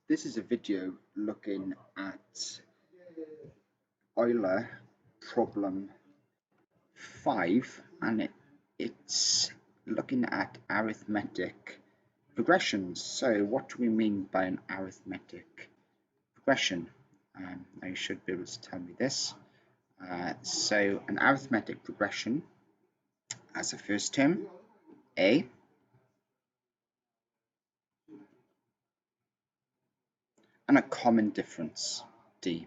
This is a video looking at Euler problem 5, and it's looking at arithmetic progressions. So what do we mean by an arithmetic progression? Now you should be able to tell me this. So an arithmetic progression has a first term, A, and a common difference, D.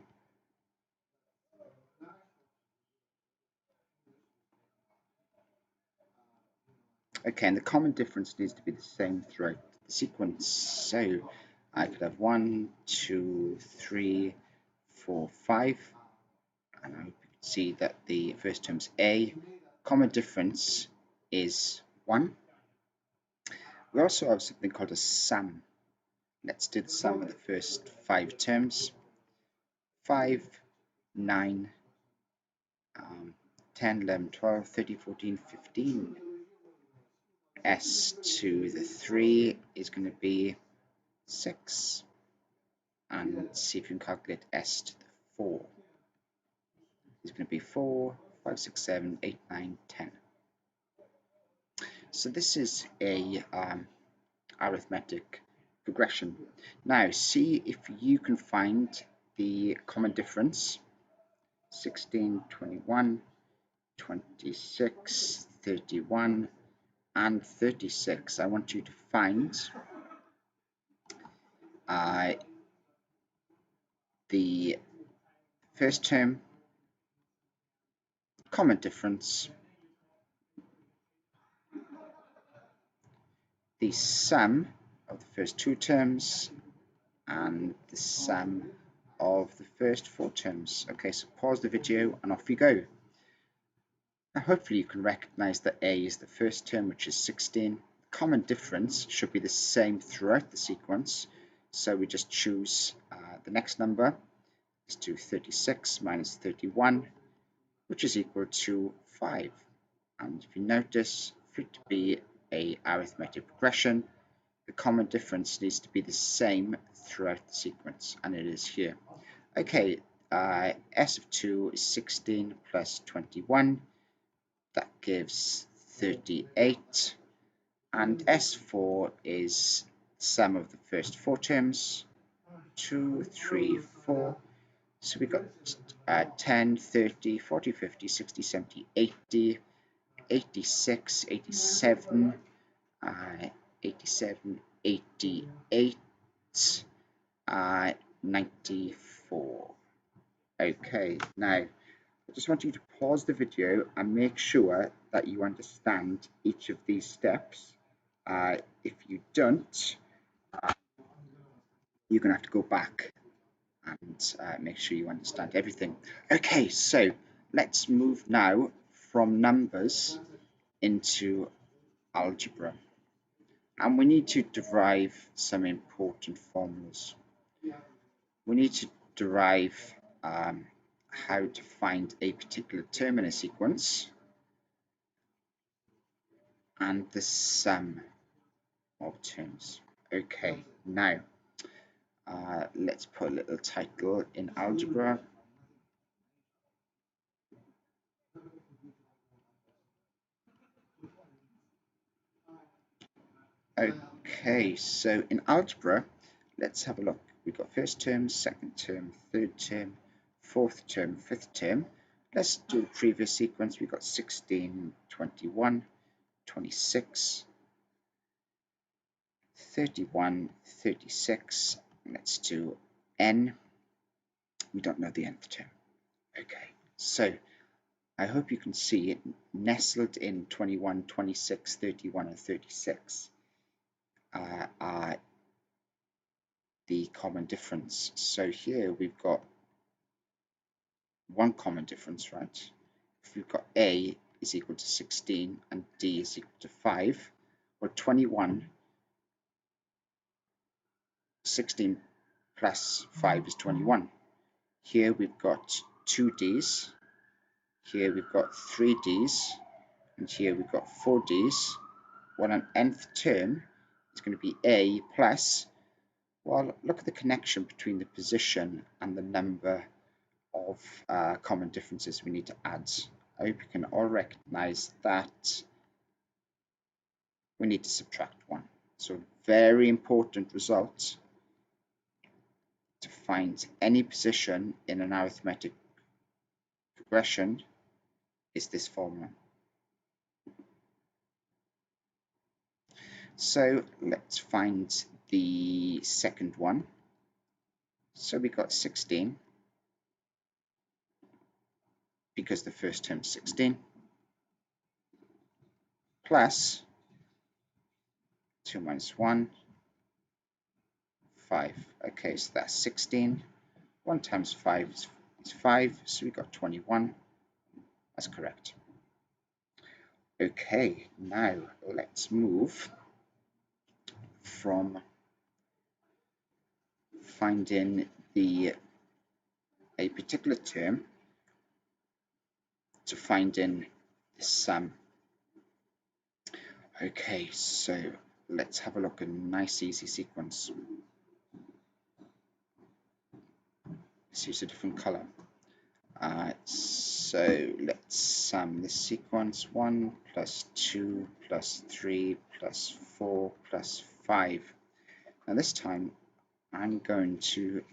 Okay, and the common difference needs to be the same throughout the sequence. So I could have 1, 2, 3, 4, 5, and I hope you can see that the first term's A. Common difference is 1. We also have something called a sum. Let's do the sum of the first 5 terms. 5, 9, 10, 11, 12, 13, 14, 15. S to the 3 is going to be 6. And see if you can calculate S to the 4. It's going to be 4, 5, 6, 7, 8, 9, 10. So this is a arithmetic progression. Now see if you can find the common difference. 16, 21, 26, 31, and 36. I want you to find the first term, common difference, the sum of the first 2 terms, and the sum of the first 4 terms. Okay, so pause the video and off you go. Now hopefully you can recognize that A is the first term, which is 16. Common difference should be the same throughout the sequence, so we just choose the next number. Let's do 36 minus 31, which is equal to 5. And if you notice, for it to be an arithmetic progression, the common difference needs to be the same throughout the sequence, and it is here. Okay, S of 2 is 16 plus 21. That gives 38. And S4 is the sum of the first 4 terms. 2, 3, 4. So we got 10, 30, 40, 50, 60, 70, 80, 86, 87, 87, 88, 94. Okay, now I just want you to pause the video and make sure that you understand each of these steps. If you don't, you're going to have to go back and make sure you understand everything. Okay, so let's move now from numbers into algebra. And we need to derive some important formulas. We need to derive how to find a particular term in a sequence and the sum of terms. Okay, now let's put a little title in algebra. Okay, so in algebra, let's have a look. We've got first term, second term, third term, fourth term, fifth term. Let's do the previous sequence. We've got 16, 21, 26, 31, 36. Let's do n. We don't know the nth term. Okay, so I hope you can see it nestled in 21, 26, 31, and 36 are the common difference. So here we've got one common difference, right? If we've got A is equal to 16 and D is equal to 5, well 21, 16 plus 5 is 21. Here we've got 2 D's, here we've got 3 D's, and here we've got 4 D's. Well, an nth term is going to be A plus, Well, look at the connection between the position and the number of common differences we need to add. I hope you can all recognize that we need to subtract 1. So very important result to find any position in an arithmetic progression is this formula. So let's find the second one. So we got 16 because the first term is 16 plus 2 minus 1, 5. Okay, so that's 16. 1 times 5 is 5, so we got 21. That's correct. Okay, now let's move from finding a particular term to finding the sum. Okay, so let's have a look at a nice easy sequence. Let's use a different color. So let's sum this sequence. 1 plus 2 plus 3 plus 4 plus 5. Now this time I'm going to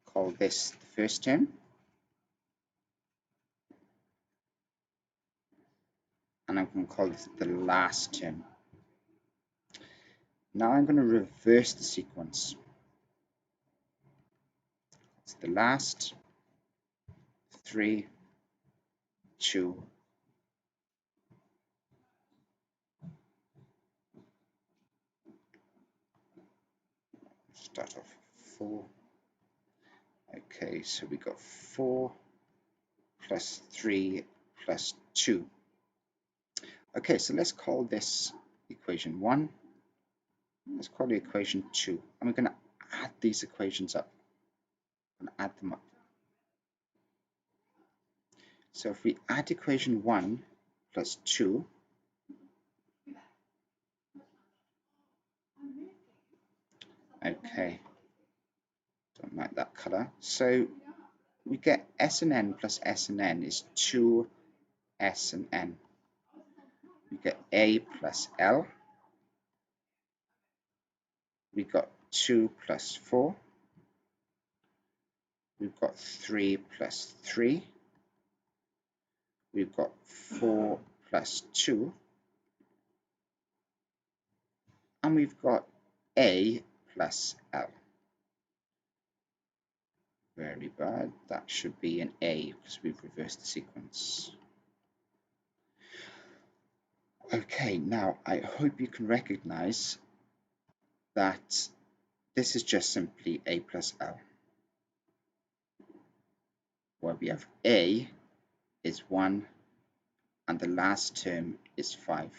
call this the first term, and I'm going to call this the last term. Now I'm going to reverse the sequence. It's the last, 3, 2, start off 4. Okay, so we got 4 plus 3 plus 2. Okay, so let's call this equation 1. Let's call it equation 2. And we're going to add these equations up. I'm going to add them up. So if we add equation 1 plus 2, okay, don't like that color. So we get S and N plus S and N is 2S and N. We get A plus L. We got 2 plus 4. We've got 3 plus 3. We've got 4 plus 2. And we've got A plus L. Very bad. That should be an A because we've reversed the sequence. Okay, now I hope you can recognize that this is just simply A plus L, where we have A is 1 and the last term is 5.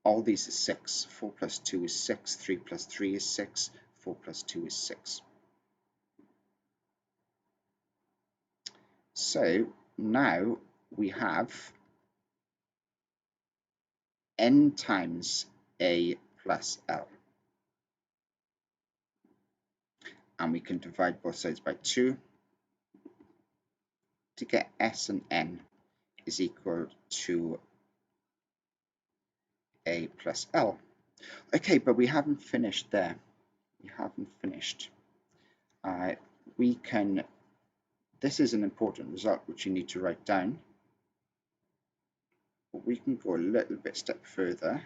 All these are 6. 4 plus 2 is 6. 3 plus 3 is 6. 4 plus 2 is 6. So now we have N times A plus L. And we can divide both sides by 2 to get S and N is equal to A plus L. Okay, but we haven't finished there. We haven't finished. This is an important result which you need to write down. But we can go a little bit step further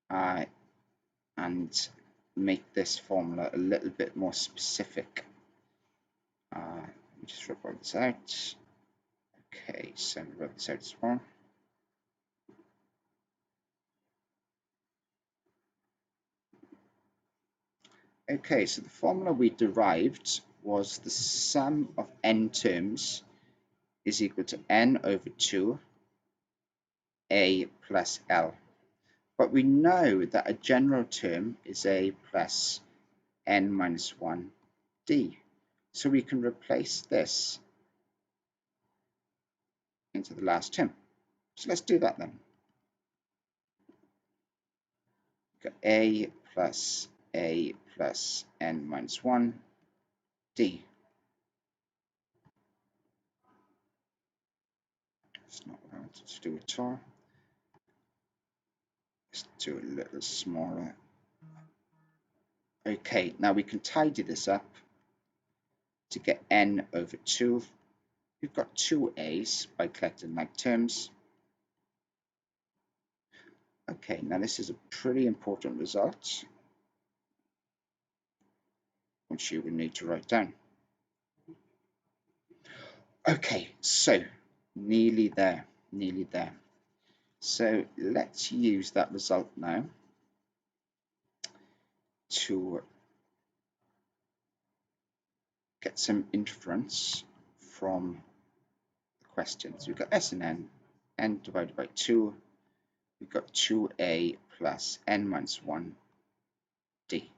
and make this formula a little bit more specific. Let me just rub all this out. Okay, so rub this out as well. Okay, so the formula we derived was the sum of n terms is equal to n over 2 a plus L. But we know that a general term is a plus n minus 1 d. So we can replace this into the last term. So let's do that then. We've got a plus 2a plus n minus 1 d. That's not what I wanted to do at all. Let's do it a little smaller. Okay, now we can tidy this up to get n over 2. We've got 2a's by collecting like terms. Okay, now this is a pretty important result, which you will need to write down. Okay, so nearly there, nearly there. So let's use that result now to get some inference from the questions. We've got s and n divided by 2. We've got 2a plus n minus 1 d.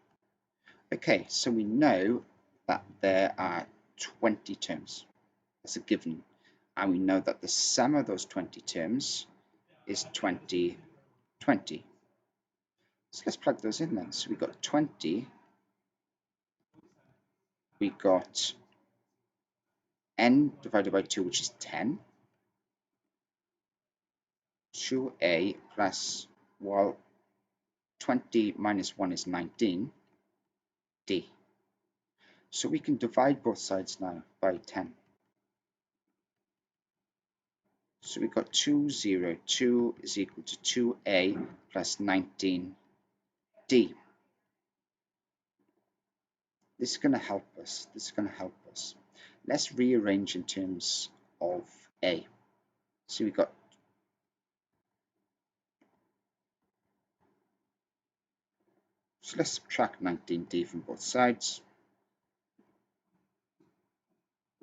Okay, so we know that there are 20 terms. That's a given. And we know that the sum of those 20 terms is 20, 20. So let's plug those in then. So we got 20. We got n divided by 2, which is 10. 2a plus, well, 20 minus 1 is 19, d. So we can divide both sides now by 10. So we've got 202 is equal to 2a plus 19d. This is going to help us. This is going to help us. Let's rearrange in terms of a. So we've got let's subtract 19d from both sides.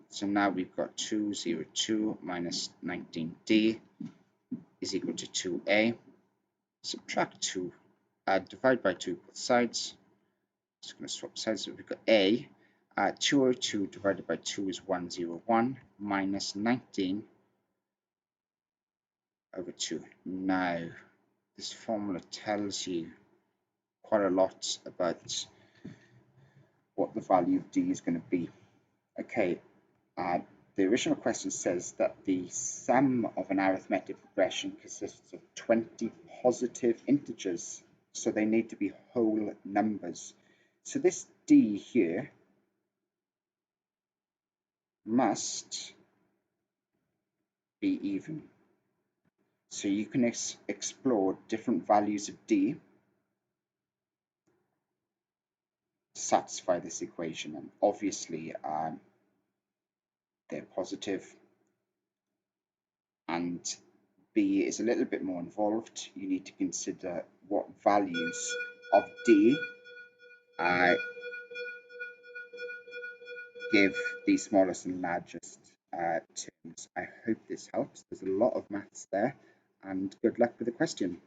So now we've got 202 minus 19d is equal to 2a. Subtract 2, divide by 2 both sides. Just going to swap sides. So we've got a. 202 divided by 2 is 101 minus 19 over 2. Now, this formula tells you quite a lot about what the value of d is going to be. Okay, the original question says that the sum of an arithmetic progression consists of 20 positive integers, so they need to be whole numbers. So this d here must be even. So you can explore different values of d to satisfy this equation, and obviously they're positive, and b is a little bit more involved. You need to consider what values of d give the smallest and largest terms. I hope this helps. There's a lot of maths there, and good luck with the question.